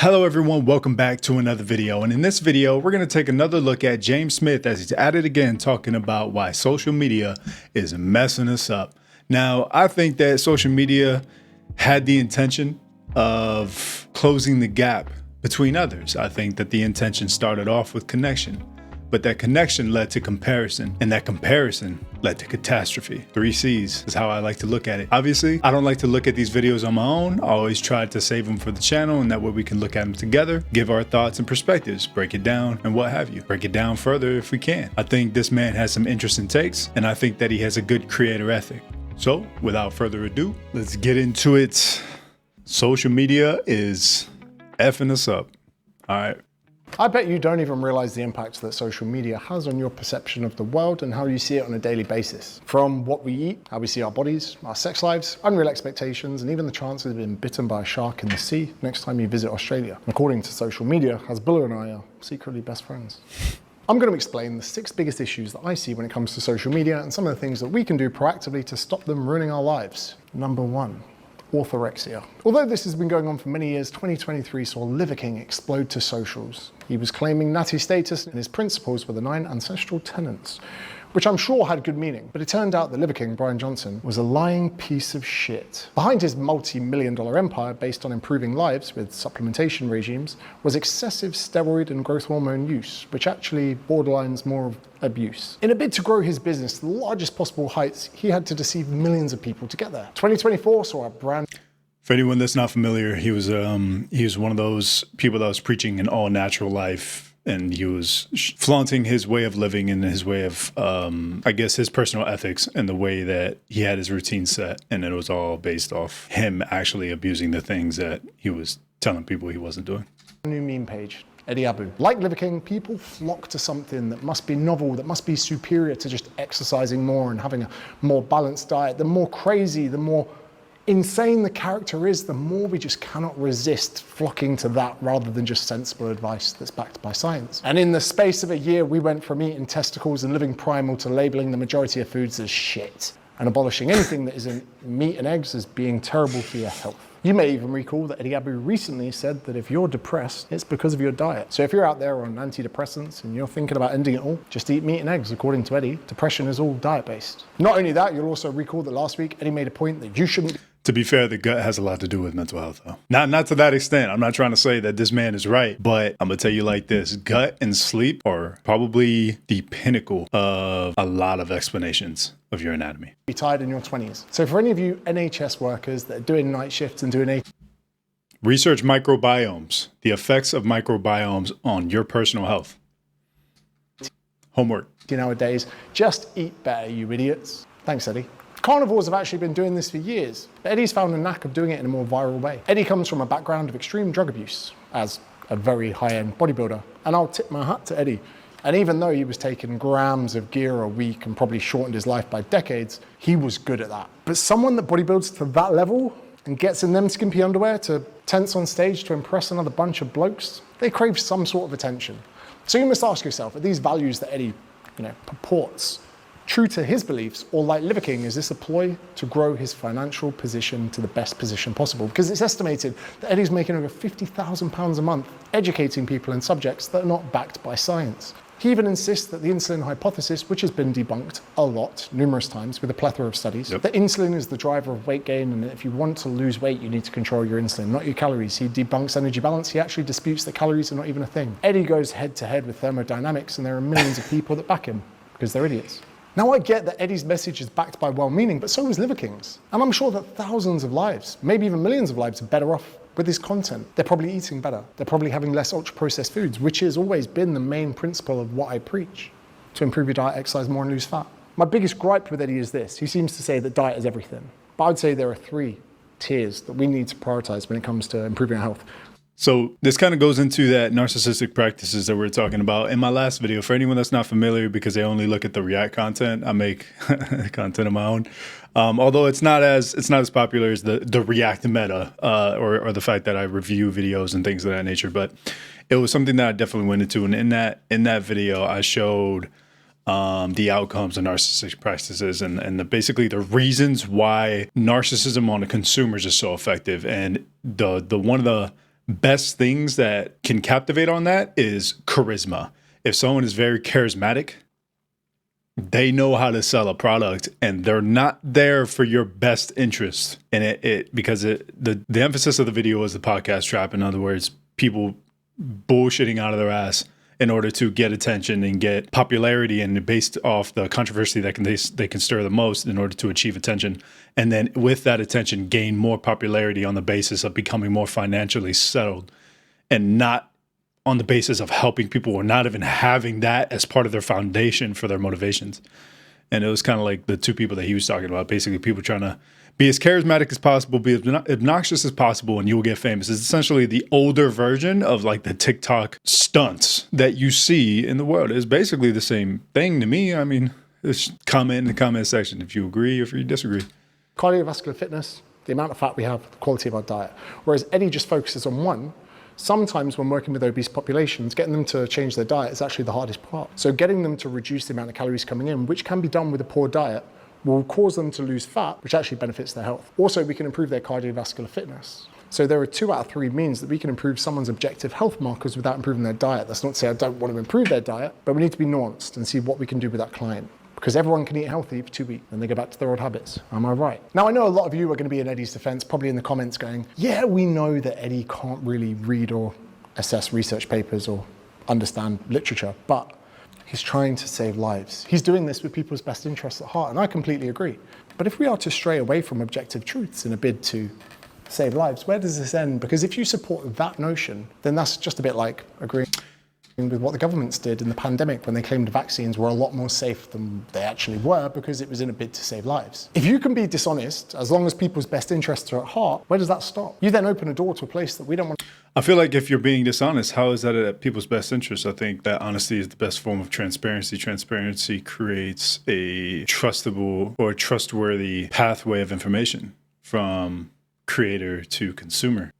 Hello everyone, welcome back to another video. And in this video, we're going to take another look at James Smith as he's at it again, talking about why social media is messing us up. Now, I think that social media had the intention of closing the gap between others. I think that the intention started off with connection, but that connection led to comparison, and that comparison led to catastrophe. 3 C's is how I like to look at it. Obviously, I don't like to look at these videos on my own. I always try to save them for the channel, and that way we can look at them together, give our thoughts and perspectives, break it down, and what have you. Break it down further if we can. I think this man has some interesting takes, and I think that he has a good creator ethic. So, without further ado, let's get into it. Social media is effing us up. All right. I bet you don't even realize the impact that social media has on your perception of the world and how you see it on a daily basis. From what we eat, how we see our bodies, our sex lives, unreal expectations, and even the chances of being bitten by a shark in the sea next time you visit Australia. According to social media, Hasbulla and I are secretly best friends. I'm going to explain the 6 biggest issues that I see when it comes to social media and some of the things that we can do proactively to stop them ruining our lives. Number 1. Orthorexia. Although this has been going on for many years, 2023 saw Liver King explode to socials. He was claiming natty status, and his principles were the 9 ancestral tenets, which I'm sure had good meaning, but it turned out that Liver King, Brian Johnson, was a lying piece of shit. Behind his multi-million-dollar empire based on improving lives with supplementation regimes was excessive steroid and growth hormone use, which actually borderlines more of abuse. In a bid to grow his business to the largest possible heights, he had to deceive millions of people to get there. 2024 saw a brand. For anyone that's not familiar, he was one of those people that was preaching an all natural life, and he was flaunting his way of living and his way of, I guess, his personal ethics and the way that he had his routine set, and it was all based off him actually abusing the things that he was telling people he wasn't doing. New meme page. Eddie Abu. Like Liver King, people flock to something that must be novel, that must be superior to just exercising more and having a more balanced diet. The more crazy, the more insane the character is, the more we just cannot resist flocking to that rather than just sensible advice that's backed by science. And in the space of a year, we went from eating testicles and living primal to labeling the majority of foods as shit and abolishing anything that isn't meat and eggs as being terrible for your health. You may even recall that Eddie Abu recently said that if you're depressed, it's because of your diet. So if you're out there on antidepressants and you're thinking about ending it all, just eat meat and eggs. According to Eddie, depression is all diet-based. Not only that, you'll also recall that last week, Eddie made a point that you shouldn't. To be fair, the gut has a lot to do with mental health, though. Not to that extent. I'm not trying to say that this man is right, but I'm gonna tell you like this: gut and sleep are probably the pinnacle of a lot of explanations of your anatomy. Be tired in your 20s. So for any of you NHS workers that are doing night shifts and doing research microbiomes, the effects of microbiomes on your personal health. Homework. Nowadays, just eat better, you idiots. Thanks, Eddie. Carnivores have actually been doing this for years, but Eddie's found a knack of doing it in a more viral way. Eddie comes from a background of extreme drug abuse as a very high-end bodybuilder, and I'll tip my hat to Eddie. And even though he was taking grams of gear a week and probably shortened his life by decades, he was good at that. But someone that bodybuilds to that level and gets in them skimpy underwear to tense on stage to impress another bunch of blokes, they crave some sort of attention. So you must ask yourself, are these values that Eddie, purports true to his beliefs, or like Liver King, is this a ploy to grow his financial position to the best position possible? Because it's estimated that Eddie's making over £50,000 a month educating people in subjects that are not backed by science. He even insists that the insulin hypothesis, which has been debunked a lot, numerous times, with a plethora of studies, that insulin is the driver of weight gain, and that if you want to lose weight, you need to control your insulin, not your calories. He debunks energy balance. He actually disputes that calories are not even a thing. Eddie goes head to head with thermodynamics, and there are millions of people that back him because they're idiots. Now, I get that Eddie's message is backed by well-meaning, but so is Liver King's. And I'm sure that thousands of lives, maybe even millions of lives, are better off with his content. They're probably eating better. They're probably having less ultra-processed foods, which has always been the main principle of what I preach: to improve your diet, exercise more, and lose fat. My biggest gripe with Eddie is this: he seems to say that diet is everything. But I'd say there are 3 tiers that we need to prioritize when it comes to improving our health. So this kind of goes into that narcissistic practices that we're talking about in my last video. For anyone that's not familiar, because they only look at the React content, I make content of my own. Although it's not as popular as the React meta or the fact that I review videos and things of that nature. But it was something that I definitely went into, and in that video I showed the outcomes of narcissistic practices and basically the reasons why narcissism on the consumers is so effective. And the one of the best things that can captivate on that is charisma. If someone is very charismatic, they know how to sell a product, and they're not there for your best interest. And the emphasis of the video was the podcast trap. In other words, people bullshitting out of their ass in order to get attention and get popularity, and based off the controversy that they can stir the most in order to achieve attention. And then with that attention, gain more popularity on the basis of becoming more financially settled, and not on the basis of helping people, or not even having that as part of their foundation for their motivations. And it was kind of like the two people that he was talking about, basically people trying to be as charismatic as possible, be as obnoxious as possible, and you will get famous. It's essentially the older version of like the TikTok stunts that you see in the world. It's basically the same thing to me. I mean, just comment in the comment section if you agree or if you disagree. Cardiovascular fitness, the amount of fat we have, the quality of our diet. Whereas Eddie just focuses on one. Sometimes when working with obese populations, getting them to change their diet is actually the hardest part. So getting them to reduce the amount of calories coming in, which can be done with a poor diet, will cause them to lose fat, which actually benefits their health. Also, we can improve their cardiovascular fitness. So there are 2 out of 3 means that we can improve someone's objective health markers without improving their diet. That's not to say I don't want to improve their diet, but we need to be nuanced and see what we can do with that client. Because everyone can eat healthy for 2 weeks and they go back to their old habits. Am I right? Now, I know a lot of you are going to be in Eddie's defense, probably in the comments going, yeah, we know that Eddie can't really read or assess research papers or understand literature, but he's trying to save lives. He's doing this with people's best interests at heart, and I completely agree. But if we are to stray away from objective truths in a bid to save lives, where does this end? Because if you support that notion, then that's just a bit like agreeing with what the governments did in the pandemic when they claimed vaccines were a lot more safe than they actually were because it was in a bid to save lives. If you can be dishonest, as long as people's best interests are at heart, where does that stop? You then open a door to a place that we don't want. I feel like if you're being dishonest, how is that at people's best interest? I think that honesty is the best form of transparency. Transparency creates a trustable or trustworthy pathway of information from creator to consumer.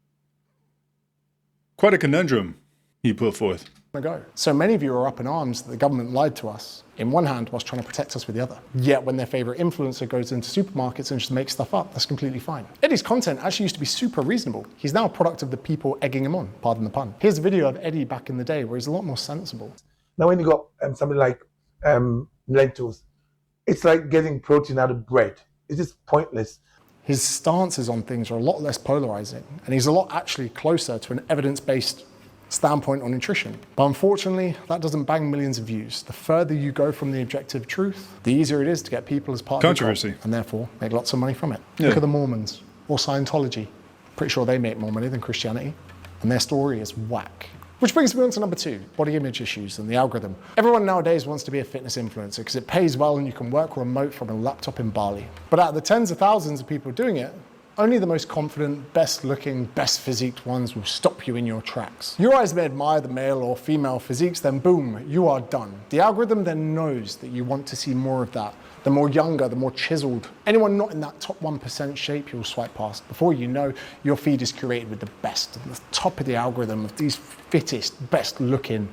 Quite a conundrum he put forth. Ago. So many of you are up in arms that the government lied to us in one hand whilst trying to protect us with the other. Yet when their favorite influencer goes into supermarkets and just makes stuff up, that's completely fine. Eddie's content actually used to be super reasonable. He's now a product of the people egging him on, pardon the pun. Here's a video of Eddie back in the day where he's a lot more sensible. Now when you got something like lentils, it's like getting protein out of bread. It's just pointless. His stances on things are a lot less polarizing, and he's a lot actually closer to an evidence-based standpoint on nutrition. But unfortunately, that doesn't bang millions of views. The further you go from the objective truth, the easier it is to get people as part of controversy, the cult, and therefore make lots of money from it. Yeah. Look at the Mormons or Scientology. Pretty sure they make more money than Christianity, and their story is whack. Which brings me on to number 2, body image issues and the algorithm. Everyone nowadays wants to be a fitness influencer because it pays well and you can work remote from a laptop in Bali. But out of the tens of thousands of people doing it, only the most confident, best looking, best physiqued ones will stop you in your tracks. Your eyes may admire the male or female physiques, then boom, you are done. The algorithm then knows that you want to see more of that. The more younger, the more chiseled. Anyone not in that top 1% shape, you'll swipe past. Before you know, your feed is curated with the best, the top of the algorithm of these fittest, best looking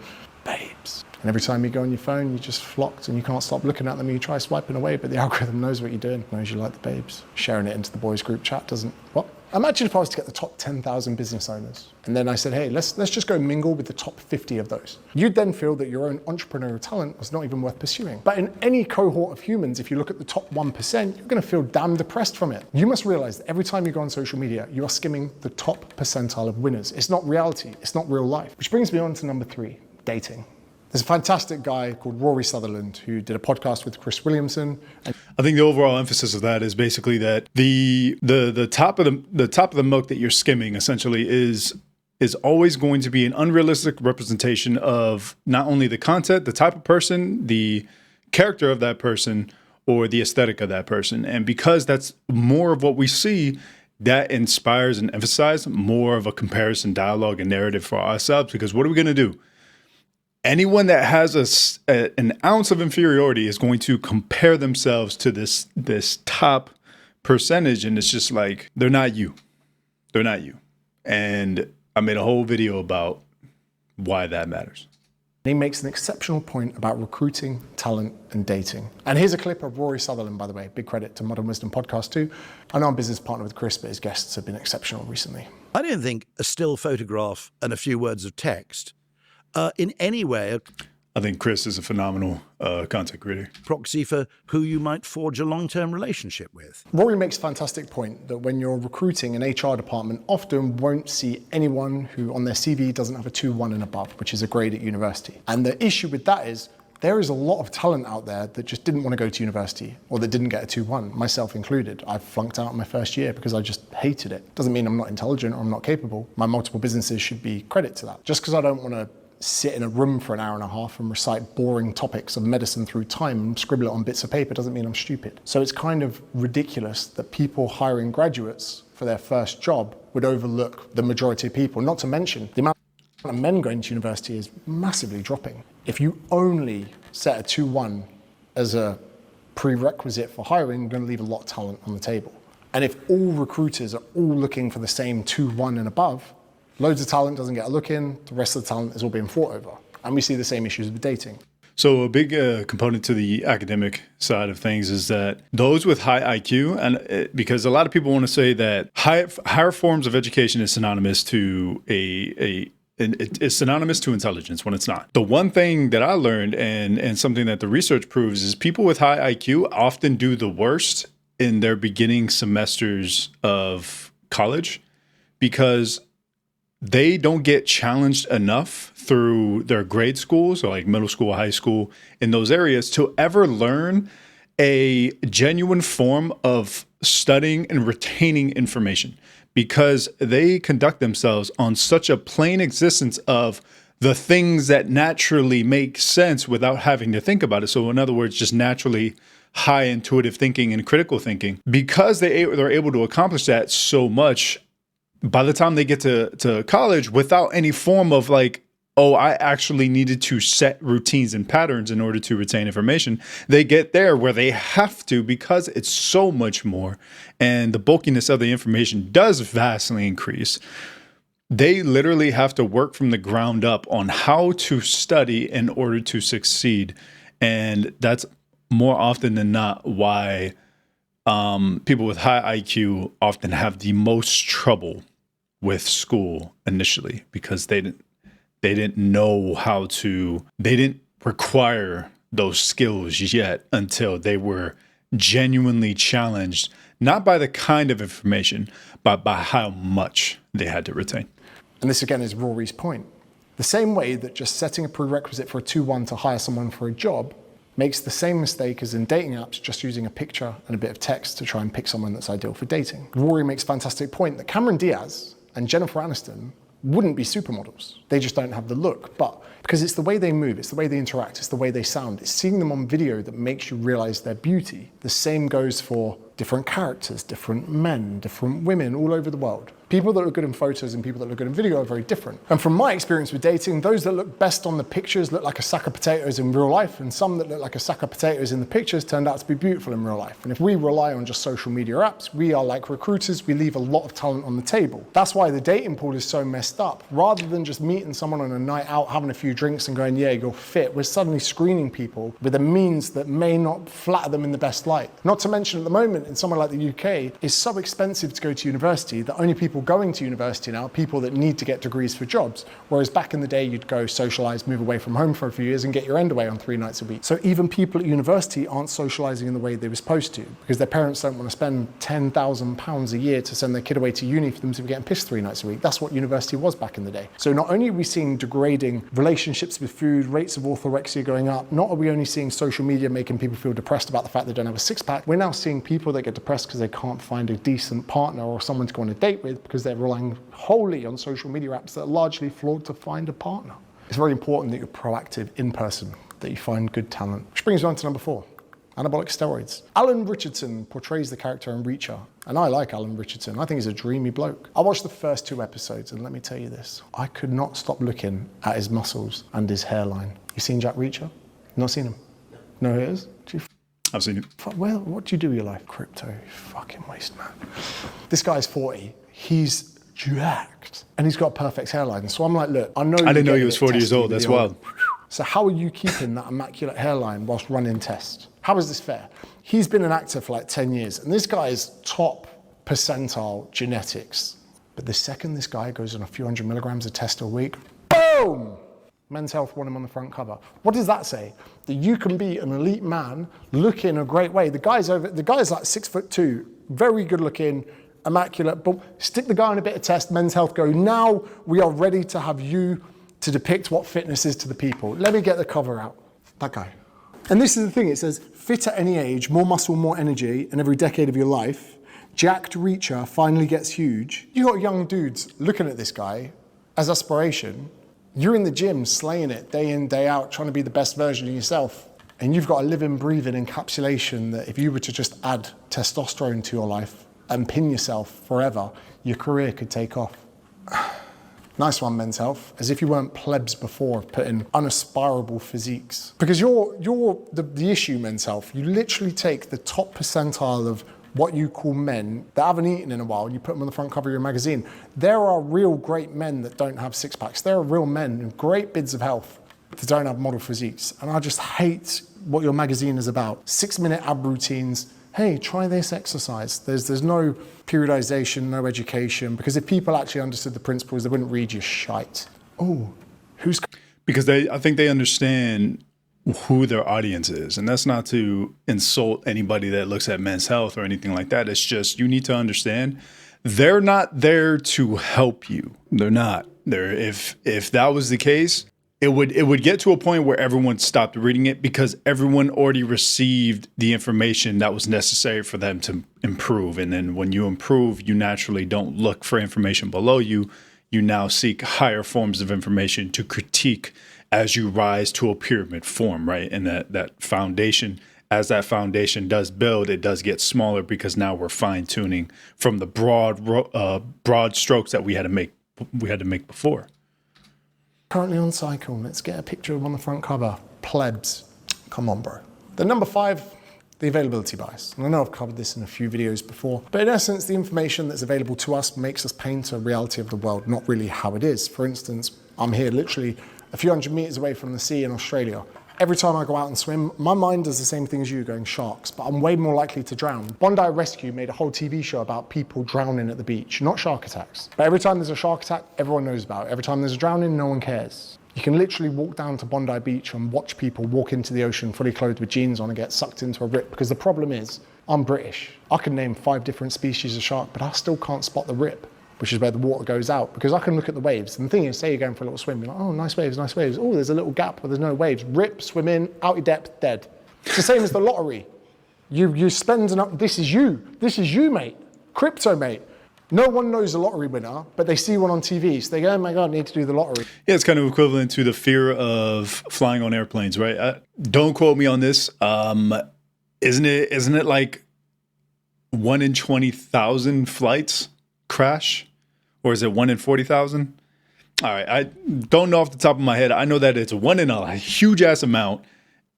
babes. And every time you go on your phone, you're just flocked and you can't stop looking at them. You try swiping away, but the algorithm knows what you're doing, knows you like the babes. Sharing it into the boys group chat doesn't, what? Imagine if I was to get the top 10,000 business owners, and then I said, hey, let's just go mingle with the top 50 of those. You'd then feel that your own entrepreneurial talent was not even worth pursuing. But in any cohort of humans, if you look at the top 1%, you're gonna feel damn depressed from it. You must realize that every time you go on social media, you are skimming the top percentile of winners. It's not reality, it's not real life. Which brings me on to number 3, dating. There's a fantastic guy called Rory Sutherland who did a podcast with Chris Williamson. I think the overall emphasis of that is basically that the top of the milk that you're skimming essentially is always going to be an unrealistic representation of not only the content, the type of person, the character of that person, or the aesthetic of that person. And because that's more of what we see, that inspires and emphasizes more of a comparison dialogue and narrative for ourselves. Because what are we going to do? Anyone that has an ounce of inferiority is going to compare themselves to this top percentage, and it's just like, they're not you. They're not you. And I made a whole video about why that matters. he makes an exceptional point about recruiting, talent, and dating. And here's a clip of Rory Sutherland, by the way. Big credit to Modern Wisdom Podcast too. I know I'm business partner with Chris, but his guests have been exceptional recently. I don't think a still photograph and a few words of text in any way I think Chris is a phenomenal content creator. proxy for who you might forge a long-term relationship with. Rory makes a fantastic point that when you're recruiting an HR department, often won't see anyone who on their CV doesn't have a 2-1 and above, which is a grade at university. And the issue with that is there is a lot of talent out there that just didn't want to go to university or that didn't get a 2-1, myself included. I flunked out in my first year because I just hated it. Doesn't mean I'm not intelligent or I'm not capable. My multiple businesses should be credit to that. Just because I don't want to sit in a room for an hour and a half and recite boring topics of medicine through time and scribble it on bits of paper doesn't mean I'm stupid. So it's kind of ridiculous that people hiring graduates for their first job would overlook the majority of people, not to mention the amount of men going to university is massively dropping. If you only set a 2-1 as a prerequisite for hiring, you're going to leave a lot of talent on the table. And if all recruiters are all looking for the same 2-1 and above, loads of talent doesn't get a look in, the rest of the talent is all being fought over. And we see the same issues with dating. So a big component to the academic side of things is that those with high IQ, and because a lot of people want to say that higher forms of education is synonymous to it's synonymous to intelligence when it's not. The one thing that I learned and something that the research proves is people with high IQ often do the worst in their beginning semesters of college because they don't get challenged enough through their grade schools, or like middle school, high school, in those areas to ever learn a genuine form of studying and retaining information because they conduct themselves on such a plain existence of the things that naturally make sense without having to think about it. So in other words, just naturally high intuitive thinking and critical thinking. Because they're able to accomplish that so much, by the time they get to college without any form of like, oh, I actually needed to set routines and patterns in order to retain information, they get there where they have to because it's so much more. And the bulkiness of the information does vastly increase. They literally have to work from the ground up on how to study in order to succeed. And that's more often than not why people with high IQ often have the most trouble with school initially because they didn't know how to, they didn't require those skills yet until they were genuinely challenged, not by the kind of information, but by how much they had to retain. And this again is Rory's point. The same way that just setting a prerequisite for a 2-1 to hire someone for a job makes the same mistake as in dating apps, just using a picture and a bit of text to try and pick someone that's ideal for dating. Rory makes a fantastic point that Cameron Diaz and Jennifer Aniston wouldn't be supermodels. They just don't have the look. But because it's the way they move, it's the way they interact, it's the way they sound, it's seeing them on video that makes you realize their beauty. The same goes for different characters, different men, different women all over the world. People that look good in photos and people that look good in video are very different. And from my experience with dating, those that look best on the pictures look like a sack of potatoes in real life, and some that look like a sack of potatoes in the pictures turned out to be beautiful in real life. And if we rely on just social media apps, we are like recruiters, we leave a lot of talent on the table. That's why the dating pool is so messed up. Rather than just meeting someone on a night out, having a few drinks and going, yeah, you're fit, we're suddenly screening people with a means that may not flatter them in the best light. Not to mention at the moment, in somewhere like the UK, it's so expensive to go to university that only people going to university now are people that need to get degrees for jobs. Whereas back in the day, you'd go socialize, move away from home for a few years and get your end away on 3 nights a week. So even people at university aren't socializing in the way they were supposed to because their parents don't want to spend £10,000 a year to send their kid away to uni for them to be getting pissed 3 nights a week. That's what university was back in the day. So not only are we seeing degrading relationships with food, rates of orthorexia going up, not are we only seeing social media making people feel depressed about the fact they don't have a six-pack, we're now seeing people that get depressed because they can't find a decent partner or someone to go on a date with because they're relying wholly on social media apps that are largely flawed to find a partner. It's very important that you're proactive in person, that you find good talent. Which brings me on to number 4, anabolic steroids. Alan Richardson portrays the character in Reacher, and I like Alan Richardson. I think he's a dreamy bloke. I watched the first 2 episodes, and let me tell you this, I could not stop looking at his muscles and his hairline. You seen Jack Reacher? Not seen him? No, who it is? I've seen it. Well, what do you do with your life? Crypto, you fucking waste, man. This guy's 40. He's jacked. And he's got a perfect hairline. So I'm like, look, I know I didn't know he was 40 years old. That's wild. So how are you keeping that immaculate hairline whilst running tests? How is this fair? He's been an actor for like 10 years, and this guy is top percentile genetics. But the second this guy goes on a few hundred milligrams of test a week, boom! Men's Health want him on the front cover. What does that say? That you can be an elite man, look in a great way. The guy's like 6'2", very good looking, immaculate, but stick the guy on a bit of test, Men's Health go, now we are ready to have you to depict what fitness is to the people. Let me get the cover out. That guy. And this is the thing, it says, fit at any age, more muscle, more energy in every decade of your life. Jacked reacher finally gets huge. You got young dudes looking at this guy as aspiration. You're in the gym slaying it day in, day out, trying to be the best version of yourself. And you've got a living, breathing encapsulation that if you were to just add testosterone to your life and pin yourself forever, your career could take off. Nice one, Men's Health. As if you weren't plebs before, putting unaspirable physiques. Because you're the issue, Men's Health. You literally take the top percentile of what you call men that haven't eaten in a while, and you put them on the front cover of your magazine. There are real great men that don't have six packs. There are real men with great bids of health that don't have model physiques. And I just hate what your magazine is about. 6-minute ab routines. Hey, try this exercise. There's no periodization, no education, because if people actually understood the principles, they wouldn't read your shite. Oh, who's... Because I think they understand who their audience is. And that's not to insult anybody that looks at Men's Health or anything like that. It's just, you need to understand, they're not there to help you. They're not. If that was the case, it would get to a point where everyone stopped reading it because everyone already received the information that was necessary for them to improve. And then when you improve, you naturally don't look for information below you. You now seek higher forms of information to critique as you rise to a pyramid form, right? And that foundation, as that foundation does build, it does get smaller because now we're fine tuning from the broad strokes that we had to make before. Currently on cycle. Let's get a picture of him on the front cover. Plebs. Come on, bro. The number 5, the availability bias. And I know I've covered this in a few videos before, but in essence, the information that's available to us makes us paint a reality of the world, not really how it is. For instance, I'm here literally a few hundred meters away from the sea in Australia. Every time I go out and swim, my mind does the same thing as you, going sharks, but I'm way more likely to drown. Bondi Rescue made a whole TV show about people drowning at the beach, not shark attacks. But every time there's a shark attack, everyone knows about it. Every time there's a drowning, no one cares. You can literally walk down to Bondi Beach and watch people walk into the ocean fully clothed with jeans on and get sucked into a rip, because the problem is, I'm British. I can name 5 different species of shark, but I still can't spot the rip, which is where the water goes out, because I can look at the waves. And the thing is, say you're going for a little swim, you're like, oh, nice waves, nice waves. Oh, there's a little gap where there's no waves. Rip, swim in, out your depth, dead. It's the same as the lottery. You spend enough, this is you, mate. Crypto, mate. No one knows the lottery winner, but they see one on TV. So they go, oh my God, I need to do the lottery. Yeah, it's kind of equivalent to the fear of flying on airplanes, right? Don't quote me on this. Isn't it like 1 in 20,000 flights crash? Or is it 1 in 40,000? All right, I don't know off the top of my head. I know that it's 1 in a huge ass amount,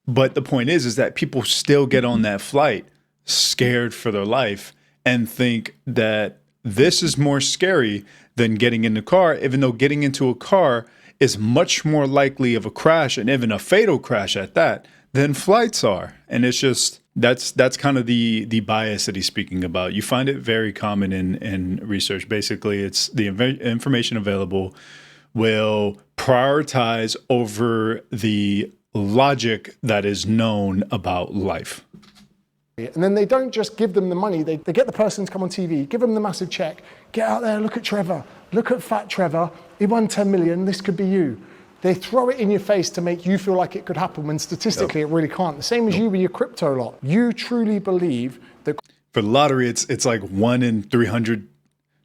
but the point is that people still get on that flight scared for their life and think that this is more scary than getting in the car, even though getting into a car is much more likely of a crash, and even a fatal crash at that, than flights are. And it's just, that's kind of the bias that he's speaking about. You find it very common in research. Basically, it's the information available will prioritize over the logic that is known about life. And then they don't just give them the money, they get the person to come on TV, give them the massive check, get out there, look at Trevor, look at fat Trevor, he won 10 million, this could be you. They throw it in your face to make you feel like it could happen when statistically it really can't. The same as you with your crypto lot. You truly believe that... For the lottery, it's like 1 in 300,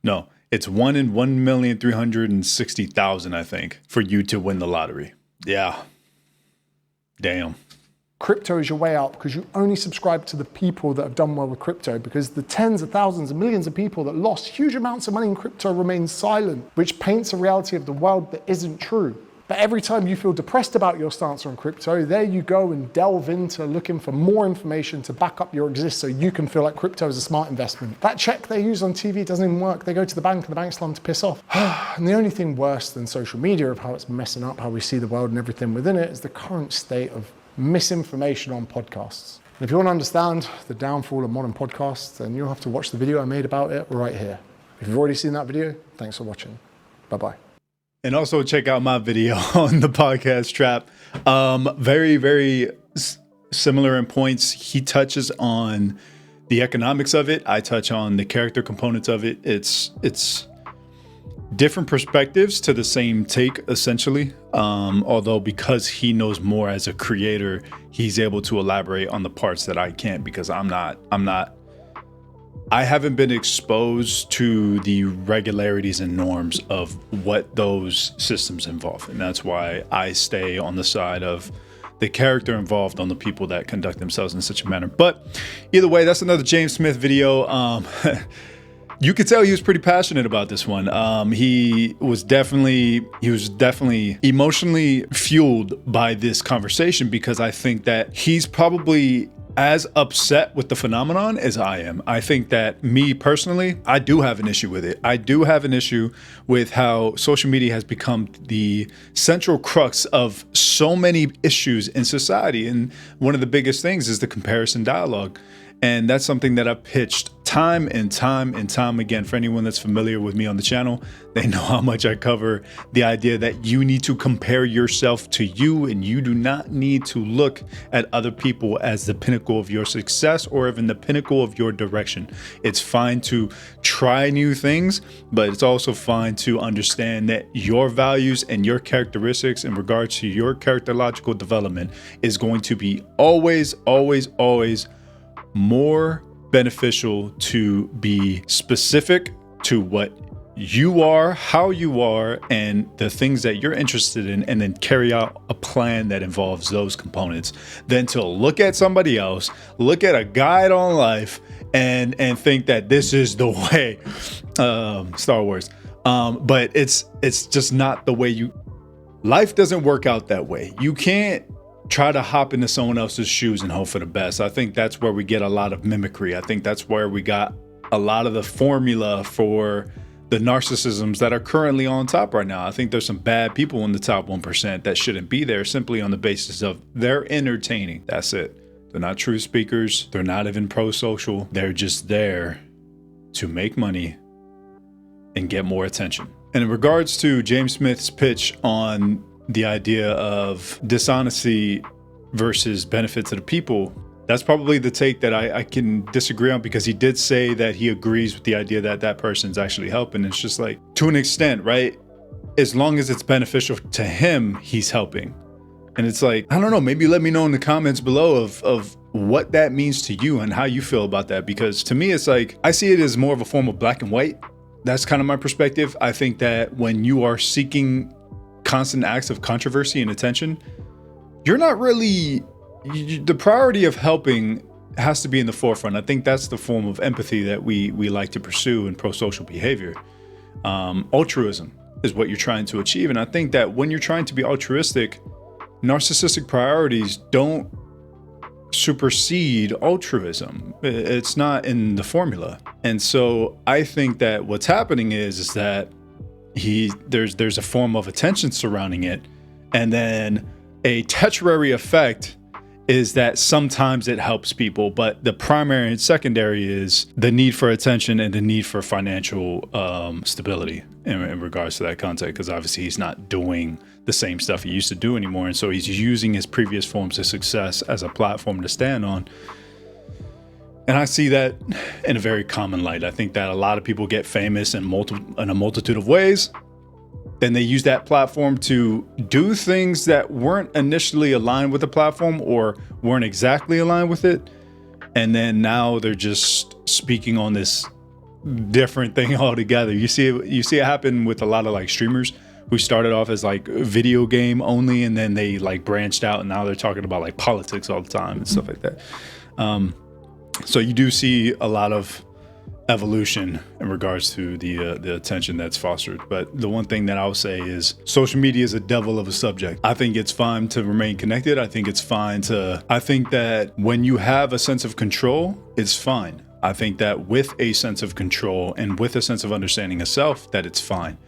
no, it's 1 in 1,360,000, I think, for you to win the lottery. Yeah. Damn. Crypto is your way out because you only subscribe to the people that have done well with crypto, because the tens of thousands and millions of people that lost huge amounts of money in crypto remain silent, which paints a reality of the world that isn't true. But every time you feel depressed about your stance on crypto, there you go and delve into looking for more information to back up your exist so you can feel like crypto is a smart investment. That check they use on TV doesn't even work. They go to the bank and the bank's telling them to piss off. And the only thing worse than social media of how it's messing up how we see the world and everything within it is the current state of misinformation on podcasts. And if you want to understand the downfall of modern podcasts, then you'll have to watch the video I made about it right here. If you've already seen that video, thanks for watching. Bye-bye. And also check out my video on the podcast trap. Very, very similar in points. He touches on the economics of it. I touch on the character components of it. It's different perspectives to the same take, essentially. Although because he knows more as a creator, he's able to elaborate on the parts that I can't, because I haven't been exposed to the regularities and norms of what those systems involve. And that's why I stay on the side of the character involved, on the people that conduct themselves in such a manner. But either way, that's another James Smith video. You could tell he was pretty passionate about this one. He was definitely emotionally fueled by this conversation, because I think that he's probably as upset with the phenomenon as I am. I think that, me personally, I do have an issue with it. I do have an issue with how social media has become the central crux of so many issues in society. And one of the biggest things is the comparison dialogue. And that's something that I've pitched time and time and time again. For anyone that's familiar with me on the channel, they know how much I cover the idea that you need to compare yourself to you, and you do not need to look at other people as the pinnacle of your success or even the pinnacle of your direction. It's fine to try new things, but it's also fine to understand that your values and your characteristics in regards to your characterological development is going to be always, always, always more beneficial to be specific to what you are, how you are, and the things that you're interested in, and then carry out a plan that involves those components, than to look at somebody else, look at a guide on life, and think that this is the way. Star Wars. But it's just not the way life doesn't work out that way. You can't try to hop into someone else's shoes and hope for the best. I think that's where we get a lot of mimicry. I think that's where we got a lot of the formula for the narcissisms that are currently on top right now. I think there's some bad people in the top 1% that shouldn't be there, simply on the basis of they're entertaining. That's it. They're not true speakers. They're not even pro-social. They're just there to make money and get more attention. And in regards to James Smith's pitch on the idea of dishonesty versus benefit to the people, that's probably the take that I can disagree on, because he did say that he agrees with the idea that that person's actually helping. It's just like, to an extent, right? As long as it's beneficial to him, he's helping. And it's like, I don't know, maybe let me know in the comments below of what that means to you and how you feel about that. Because to me, it's like, I see it as more of a form of black and white. That's kind of my perspective. I think that when you are seeking constant acts of controversy and attention, you're not really, the priority of helping has to be in the forefront. I think that's the form of empathy that we like to pursue in pro-social behavior. Altruism is what you're trying to achieve. And I think that when you're trying to be altruistic, narcissistic priorities don't supersede altruism. It's not in the formula. And so I think that what's happening is that there's a form of attention surrounding it, and then a tertiary effect is that sometimes it helps people, but the primary and secondary is the need for attention and the need for financial stability in regards to that content, because obviously he's not doing the same stuff he used to do anymore, and so he's using his previous forms of success as a platform to stand on. And I see that in a very common light. I think that a lot of people get famous in a multitude of ways. Then they use that platform to do things that weren't initially aligned with the platform or weren't exactly aligned with it. And then now they're just speaking on this different thing altogether. You see it happen with a lot of like streamers who started off as like video game only, and then they like branched out, and now they're talking about like politics all the time and stuff like that. So you do see a lot of evolution in regards to the attention that's fostered. But the one thing that I'll say is social media is a devil of a subject. I think it's fine to remain connected. I think that when you have a sense of control, it's fine. I think that with a sense of control and with a sense of understanding of self, that it's fine.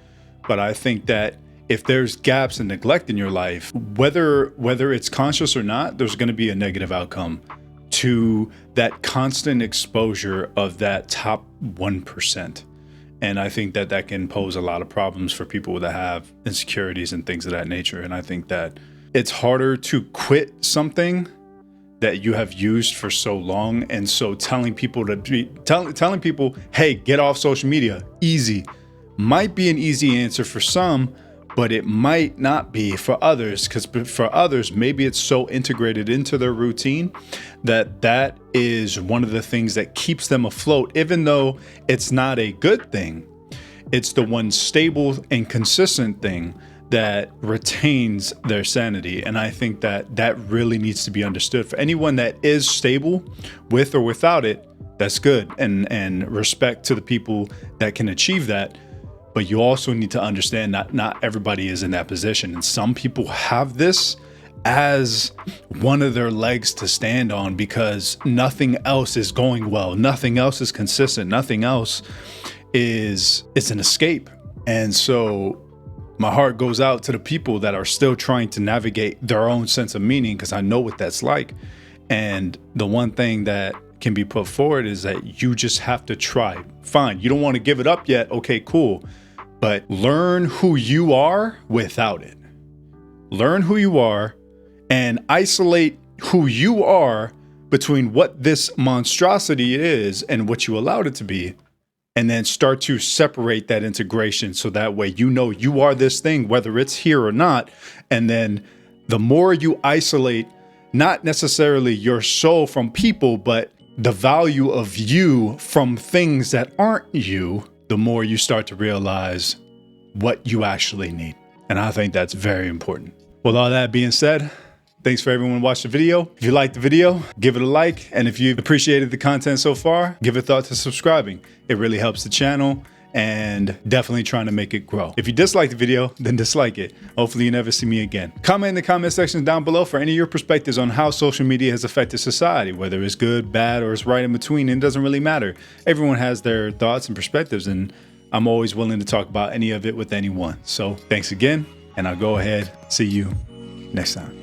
But I think that if there's gaps and neglect in your life, whether it's conscious or not, there's going to be a negative outcome to that constant exposure of that top 1%. And I think that that can pose a lot of problems for people that have insecurities and things of that nature. And I think that it's harder to quit something that you have used for so long. And so telling people, hey, get off social media, easy, might be an easy answer for some, but it might not be for others, because for others, maybe it's so integrated into their routine that that is one of the things that keeps them afloat, even though it's not a good thing. It's the one stable and consistent thing that retains their sanity. And I think that that really needs to be understood. For anyone that is stable with or without it, that's good. And respect to the people that can achieve that. But you also need to understand that not everybody is in that position. And some people have this as one of their legs to stand on because nothing else is going well. Nothing else is consistent. Nothing else is an escape. And so my heart goes out to the people that are still trying to navigate their own sense of meaning, because I know what that's like. And the one thing that can be put forward is that you just have to try. Fine, you don't want to give it up yet. Okay, cool. But learn who you are without it. Learn who you are and isolate who you are between what this monstrosity is and what you allowed it to be. And then start to separate that integration so that way you know you are this thing, whether it's here or not. And then the more you isolate, not necessarily your soul from people, but the value of you from things that aren't you, the more you start to realize what you actually need. And I think that's very important. With all that being said, thanks for everyone who watched the video. If you liked the video, give it a like. And if you've appreciated the content so far, give a thought to subscribing. It really helps the channel and definitely trying to make it grow. If you dislike the video, then dislike it. Hopefully you never see me again. Comment in the comment section down below for any of your perspectives on how social media has affected society, whether it's good, bad, or it's right in between. It doesn't really matter. Everyone has their thoughts and perspectives, and I'm always willing to talk about any of it with anyone. So thanks again, and I'll go ahead, see you next time.